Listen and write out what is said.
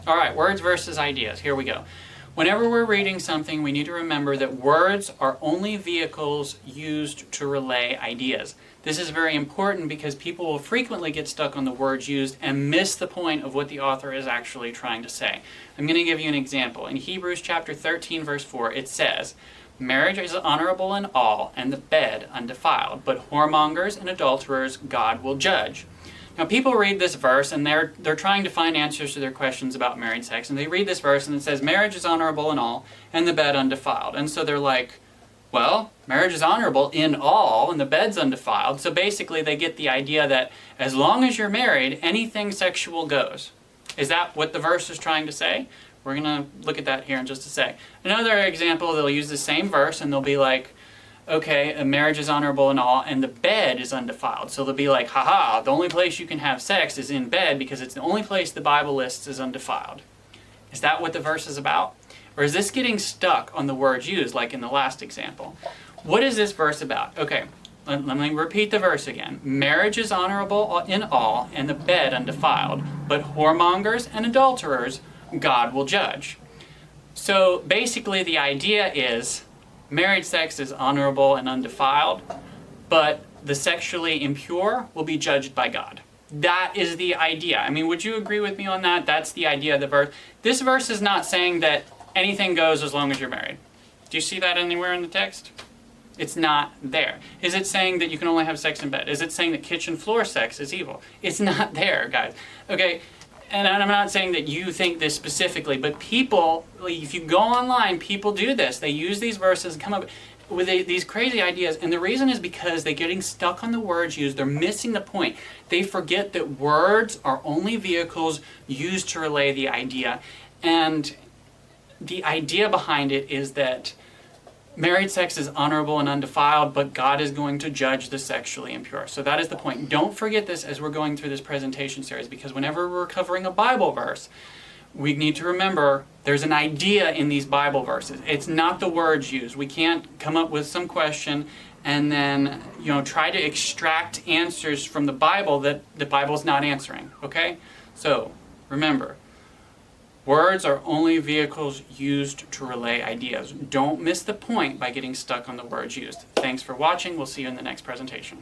All right, words versus ideas. Here we go. Whenever we're reading something, we need to remember that words are only vehicles used to relay ideas. This is very important because people will frequently get stuck on the words used and miss the point of what the author is actually trying to say. I'm going to give you an example. In Hebrews chapter 13, verse 4, it says, "Marriage is honorable in all, and the bed undefiled, but whoremongers and adulterers God will judge." Now, people read this verse and they're trying to find answers to their questions about married sex, and they read this verse and it says, "Marriage is honorable in all, and the bed undefiled." And so they're like, well, marriage is honorable in all, and the bed's undefiled. So basically they get the idea that as long as you're married, anything sexual goes. Is that what the verse is trying to say? We're going to look at that here in just a sec. Another example, they'll use the same verse and they'll be like, okay, a marriage is honorable in all, and the bed is undefiled. So they'll be like, haha, the only place you can have sex is in bed because it's the only place the Bible lists is undefiled. Is that what the verse is about? Or is this getting stuck on the words used, like in the last example? What is this verse about? Okay, let me repeat the verse again. Marriage is honorable in all, and the bed undefiled, but whoremongers and adulterers God will judge. So basically the idea is, married sex is honorable and undefiled, but the sexually impure will be judged by God. That is the idea. I mean, would you agree with me on that? That's the idea of the verse. This verse is not saying that anything goes as long as you're married. Do you see that anywhere in the text? It's not there. Is it saying that you can only have sex in bed? Is it saying that kitchen floor sex is evil? It's not there, guys. Okay, and I'm not saying that you think this specifically, but people, if you go online, people do this. They use these verses and come up with these crazy ideas, and the reason is because they're getting stuck on the words used. They're missing the point. They forget that words are only vehicles used to relay the idea, and the idea behind it is that married sex is honorable and undefiled, but God is going to judge the sexually impure. So that is the point. Don't forget this as we're going through this presentation series, because whenever we're covering a Bible verse, we need to remember there's an idea in these Bible verses. It's not the words used. We can't come up with some question and then, try to extract answers from the Bible that the Bible's not answering, okay? So, remember, words are only vehicles used to relay ideas. Don't miss the point by getting stuck on the words used. Thanks for watching. We'll see you in the next presentation.